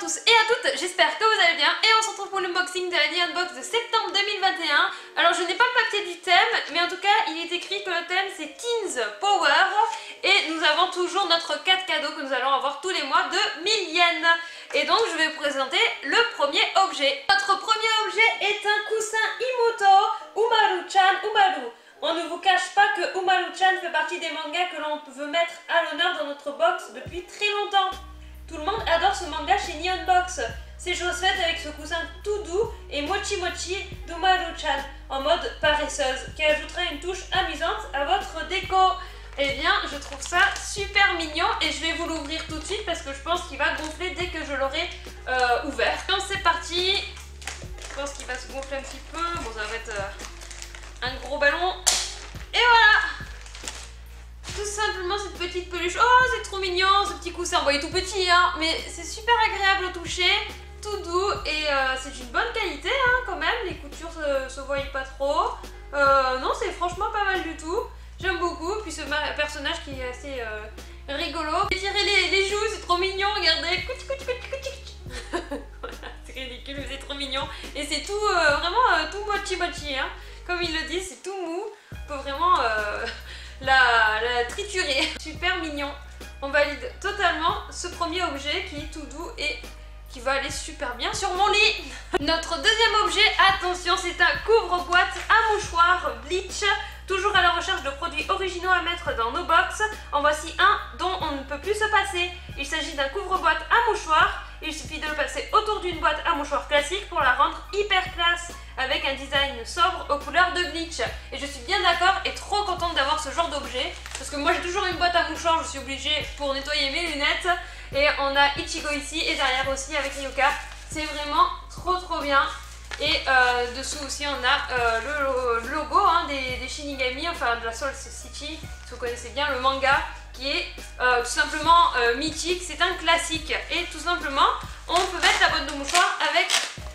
tous et à toutes, j'espère que vous allez bien et on se retrouve pour l'unboxing de la Neon Box de septembre 2021. Alors je n'ai pas le papier du thème, mais en tout cas il est écrit que le thème c'est Teens Power et nous avons toujours notre 4 cadeaux que nous allons avoir tous les mois de 1000 yens. Et donc je vais vous présenter le premier objet. Notre premier objet est un coussin Imoto Umaru-chan Umaru. On ne vous cache pas que Umaru-chan fait partie des mangas que l'on veut mettre à l'honneur dans notre box depuis très longtemps. Tout le monde adore ce manga chez Neon Box. C'est chose faite avec ce coussin tout doux et mochi mochi d'Umaru-chan en mode paresseuse qui ajoutera une touche amusante à votre déco. Eh bien, je trouve ça super mignon et je vais vous l'ouvrir tout de suite parce que je pense qu'il va gonfler dès que je l'aurai ouvert. Donc c'est parti. Je pense qu'il va se gonfler un petit peu. Bon, ça va être un gros ballon. Et voilà! Tout simplement cette petite peluche. Oh, c'est trop mignon ce petit coussin. Bon, il est tout petit, hein, mais c'est super agréable au toucher, tout doux et c'est d'une bonne qualité, hein, quand même. Les coutures se voient pas trop. Non, c'est franchement pas mal du tout. J'aime beaucoup. Puis ce personnage qui est assez rigolo. Étirer les joues, c'est trop mignon. Regardez. Voilà, c'est ridicule, mais c'est trop mignon. Et c'est tout, vraiment tout mochi mochi, hein. Comme il le dit, c'est tout mou. On peut vraiment la triturer. Super mignon. On valide totalement ce premier objet qui est tout doux et qui va aller super bien sur mon lit. Notre deuxième objet, attention, c'est un couvre-boîte à mouchoir Bleach. Toujours à la recherche de produits originaux à mettre dans nos box. En voici un dont on ne peut plus se passer. Il s'agit d'un couvre-boîte à mouchoir. Il suffit de le passer autour d'une boîte à mouchoir classique pour la rendre hyper classe, avec un design sobre aux couleurs de Bleach. Et je suis bien d'accord et trop contente d'avoir ce genre d'objet, parce que moi j'ai toujours une boîte à mouchoir, je suis obligée pour nettoyer mes lunettes. Et on a Ichigo ici et derrière aussi avec Ryuka. C'est vraiment trop bien. Et dessous aussi on a le logo, hein, des Shinigami, enfin de la Soul City, si vous connaissez bien le manga, qui est tout simplement mythique, c'est un classique. Et tout simplement on peut mettre la boîte de mouchoir avec,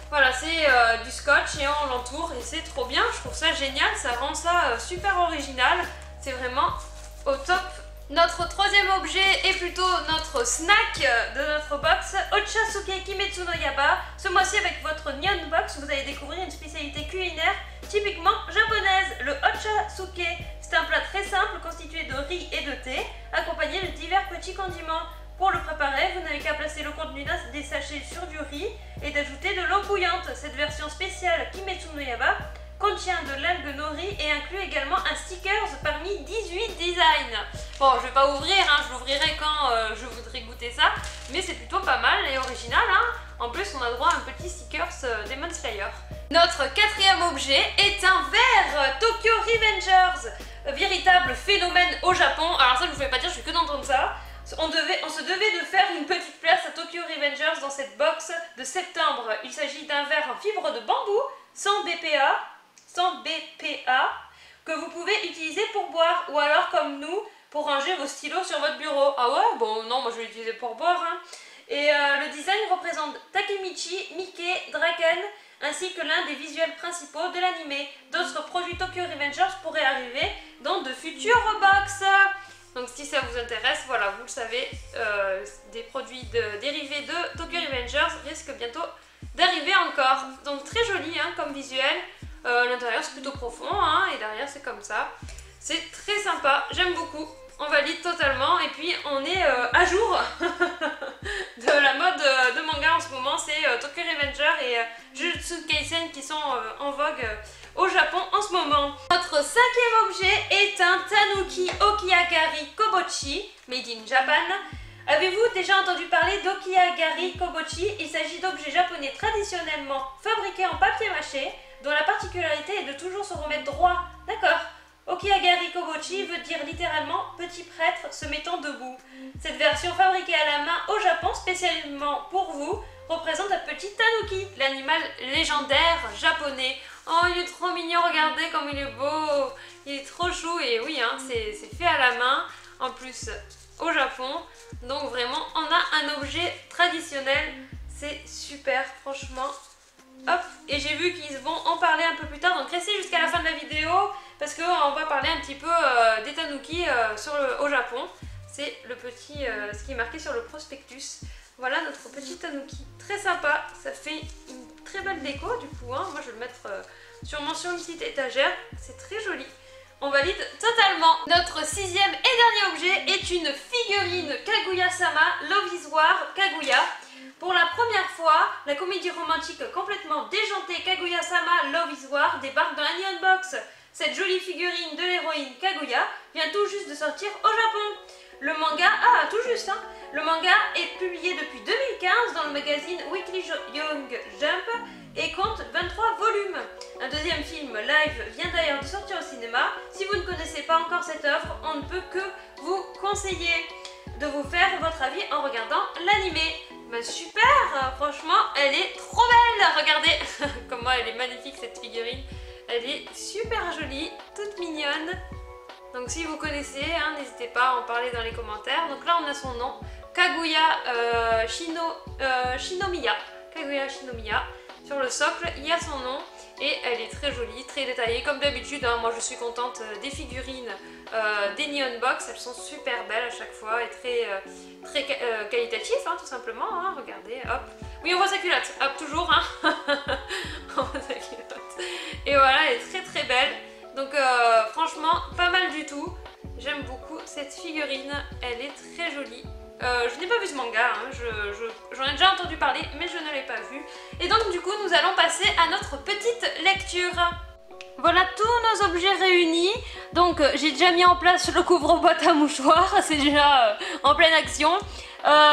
voilà, c'est du scotch et on l'entoure et c'est trop bien, je trouve ça génial, ça rend ça super original, c'est vraiment au top. Notre troisième objet est plutôt notre snack de notre box, Ochasuke Kimetsu no Yaiba. Ce mois-ci avec votre Neon Box, vous allez découvrir une spécialité culinaire typiquement japonaise, le Ochasuke. C'est un plat très simple constitué de riz et de thé, accompagné de divers petits condiments. Pour le préparer, vous n'avez qu'à placer le contenu des sachets sur du riz et d'ajouter de l'eau bouillante. Cette version spéciale Kimetsu no Yaiba contient de l'algue nori et inclut également un stickers parmi 18 designs. Bon, je vais pas ouvrir, hein, je l'ouvrirai quand je voudrais goûter ça, mais c'est plutôt pas mal et original, hein. En plus, on a droit à un petit stickers Demon Slayer. Notre quatrième objet est un verre Tokyo Revengers, véritable phénomène au Japon. Alors ça, je vous fais pas dire, je fais que d'entendre ça. On se devait de faire une petite place à Tokyo Revengers dans cette box de septembre. Il s'agit d'un verre en fibre de bambou, sans BPA, que vous pouvez utiliser pour boire, ou alors comme nous, pour ranger vos stylos sur votre bureau. Ah ouais? Bon non, moi je vais l'utiliser pour boire, hein. Et le design représente Takemichi, Mickey, Draken, ainsi que l'un des visuels principaux de l'anime. D'autres produits Tokyo Revengers pourraient arriver dans de futures box. Donc si ça vous intéresse, voilà, vous le savez, des produits dérivés de Tokyo Revengers risquent bientôt d'arriver encore. Donc très joli, hein, comme visuel. L'intérieur c'est plutôt profond, hein, et derrière c'est comme ça. C'est très sympa, j'aime beaucoup. On valide totalement et puis on est à jour de la mode de manga en ce moment. C'est Tokyo Revenger et Jujutsu Kaisen qui sont en vogue au Japon en ce moment. Notre cinquième objet est un Tanuki Okiagari Kobochi made in Japan. Avez-vous déjà entendu parler d'Okiagari Kobochi? Il s'agit d'objets japonais traditionnellement fabriqués en papier mâché, dont la particularité est de toujours se remettre droit. D'accord. Okiagari Kobochi veut dire littéralement petit prêtre se mettant debout. Cette version fabriquée à la main au Japon spécialement pour vous représente un petit tanuki, l'animal légendaire japonais. Oh, il est trop mignon, regardez comme il est beau, il est trop chou et oui, hein, c'est fait à la main, en plus au Japon. Donc vraiment, on a un objet traditionnel, c'est super, franchement. Hop, et j'ai vu qu'ils vont en parler un peu plus tard, donc restez jusqu'à la fin de la vidéo parce qu'on va parler un petit peu des tanuki au Japon. C'est le petit, ce qui est marqué sur le prospectus. Voilà notre petit tanuki, très sympa, ça fait une très belle déco du coup, hein. Moi je vais le mettre sûrement sur une petite étagère, c'est très joli. On valide totalement. Notre sixième et dernier objet est une figurine Kaguya-sama Love is War Kaguya. Pour la première fois, la comédie romantique complètement déjantée Kaguya-sama Love is War débarque dans la Neon Box. Cette jolie figurine de l'héroïne Kaguya vient tout juste de sortir au Japon. Le manga, tout juste, hein. Le manga est publié depuis 2015 dans le magazine Weekly Young Jump et compte 23 volumes. Un deuxième film live vient d'ailleurs de sortir au cinéma. Si vous ne connaissez pas encore cette œuvre, on ne peut que vous conseiller de vous faire votre avis en regardant l'animé. Bah super, franchement, elle est trop belle. Regardez comment elle est magnifique cette figurine. Elle est super jolie, toute mignonne. Donc si vous connaissez, hein, n'hésitez pas à en parler dans les commentaires. Donc là on a son nom, Kaguya Shinomiya. Kaguya Shinomiya. Sur le socle, il y a son nom et elle est très jolie, très détaillée. Comme d'habitude, hein, moi je suis contente des figurines des Neon Box. Elles sont super belles à chaque fois et très qualitatives, hein, tout simplement. Hein. Regardez, hop. Oui, on voit sa culotte, hop, toujours. Hein. On voit sa culotte. Et voilà, elle est très très belle. Donc franchement, pas mal du tout. J'aime beaucoup cette figurine, elle est très jolie. Je n'ai pas vu ce manga, hein. J'en ai déjà entendu parler, mais je ne l'ai pas vu. Et donc du coup, nous allons passer à notre petite lecture. Voilà tous nos objets réunis. Donc j'ai déjà mis en place le couvre-boîte à mouchoirs, c'est déjà en pleine action.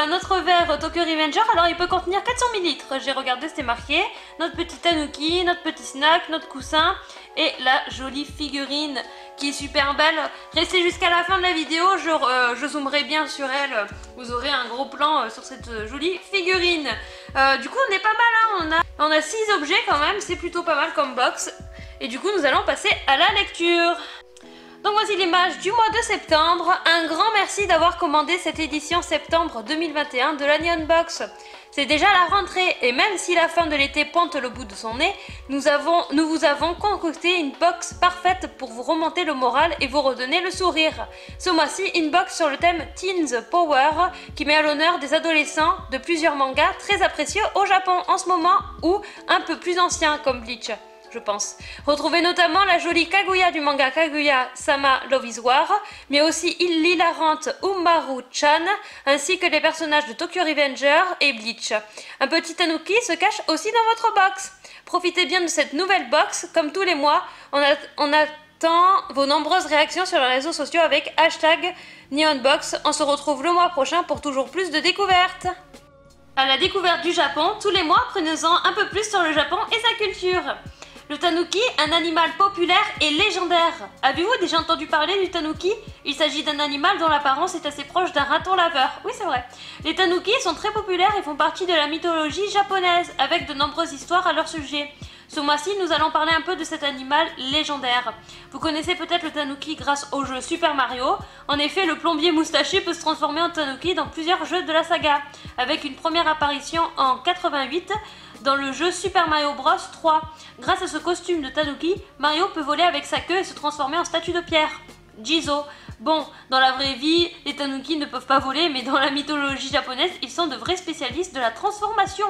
Notre verre Tokyo Revenger, alors il peut contenir 400 ml. J'ai regardé, c'était marqué. Notre petit tanuki, notre petit snack, notre coussin et la jolie figurine qui est super belle. Restez jusqu'à la fin de la vidéo, je zoomerai bien sur elle. Vous aurez un gros plan sur cette jolie figurine. Du coup on est pas mal, hein. On a 6 objets quand même, c'est plutôt pas mal comme box. Et du coup nous allons passer à la lecture. Donc voici l'image du mois de septembre. Un grand merci d'avoir commandé cette édition septembre 2021 de la Neon Box. C'est déjà la rentrée et même si la fin de l'été pointe le bout de son nez, nous vous avons concocté une box parfaite pour vous remonter le moral et vous redonner le sourire. Ce mois-ci, une box sur le thème Teens Power qui met à l'honneur des adolescents de plusieurs mangas très appréciés au Japon en ce moment ou un peu plus anciens comme Bleach. Je pense. Retrouvez notamment la jolie Kaguya du manga Kaguya-sama Love is War, mais aussi l'hilarante Umaru-chan, ainsi que les personnages de Tokyo Revenger et Bleach. Un petit tanuki se cache aussi dans votre box. Profitez bien de cette nouvelle box, comme tous les mois, on attend vos nombreuses réactions sur les réseaux sociaux avec #NeonBox. On se retrouve le mois prochain pour toujours plus de découvertes. À la découverte du Japon, tous les mois, prenez-en un peu plus sur le Japon et sa culture. Le tanuki, un animal populaire et légendaire. Avez-vous déjà entendu parler du tanuki? Il s'agit d'un animal dont l'apparence est assez proche d'un raton laveur. Oui, c'est vrai. Les tanuki sont très populaires et font partie de la mythologie japonaise, avec de nombreuses histoires à leur sujet. Ce mois-ci, nous allons parler un peu de cet animal légendaire. Vous connaissez peut-être le tanuki grâce au jeu Super Mario. En effet, le plombier moustachu peut se transformer en tanuki dans plusieurs jeux de la saga, avec une première apparition en 88 dans le jeu Super Mario Bros 3. Grâce à ce costume de tanuki, Mario peut voler avec sa queue et se transformer en statue de pierre. Jizo. Bon, dans la vraie vie, les tanuki ne peuvent pas voler, mais dans la mythologie japonaise, ils sont de vrais spécialistes de la transformation.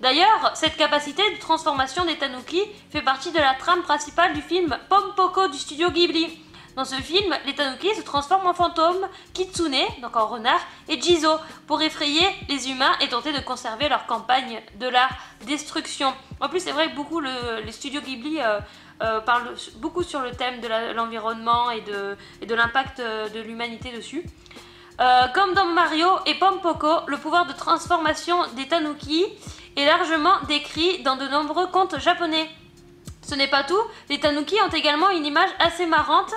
D'ailleurs, cette capacité de transformation des tanuki fait partie de la trame principale du film Pom-Poko du studio Ghibli. Dans ce film, les tanuki se transforment en fantômes, kitsune, donc en renard, et jizo, pour effrayer les humains et tenter de conserver leur campagne de la destruction. En plus, c'est vrai que beaucoup les studios Ghibli parlent beaucoup sur le thème de l'environnement et de l'impact de l'humanité dessus. Comme dans Mario et Pom-Poko, le pouvoir de transformation des tanuki est largement décrit dans de nombreux contes japonais. Ce n'est pas tout, les tanuki ont également une image assez marrante.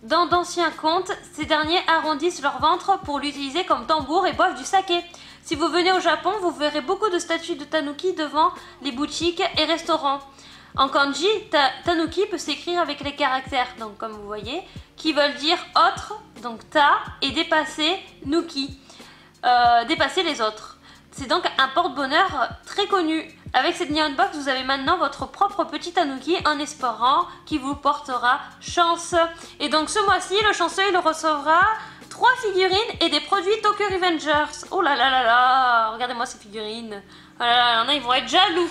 Dans d'anciens contes, ces derniers arrondissent leur ventre pour l'utiliser comme tambour et boivent du saké. Si vous venez au Japon, vous verrez beaucoup de statues de tanuki devant les boutiques et restaurants. En kanji, tanuki peut s'écrire avec les caractères, donc comme vous voyez, qui veulent dire autre, donc ta, et dépasser, nuki, dépasser les autres. C'est donc un porte-bonheur très connu. Avec cette Neon Box, vous avez maintenant votre propre petit tanuki en espérant qu'il vous portera chance. Et donc ce mois-ci, le chanceux il recevra 3 figurines et des produits Tokyo Revengers. Oh là là là là, regardez-moi ces figurines. Oh là là, il y en a, ils vont être jaloux.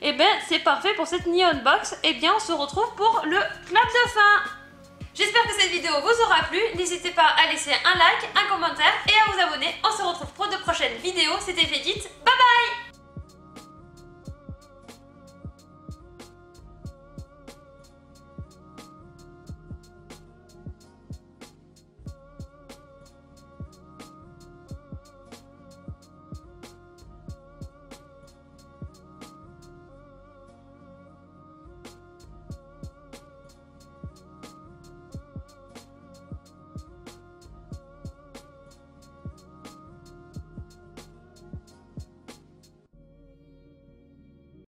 Et ben c'est parfait pour cette Neon Box. Et bien on se retrouve pour le clap de fin. J'espère que cette vidéo vous aura plu. N'hésitez pas à laisser un like, un commentaire et à vous abonner. On se retrouve pour de prochaines vidéos. C'était Fédite.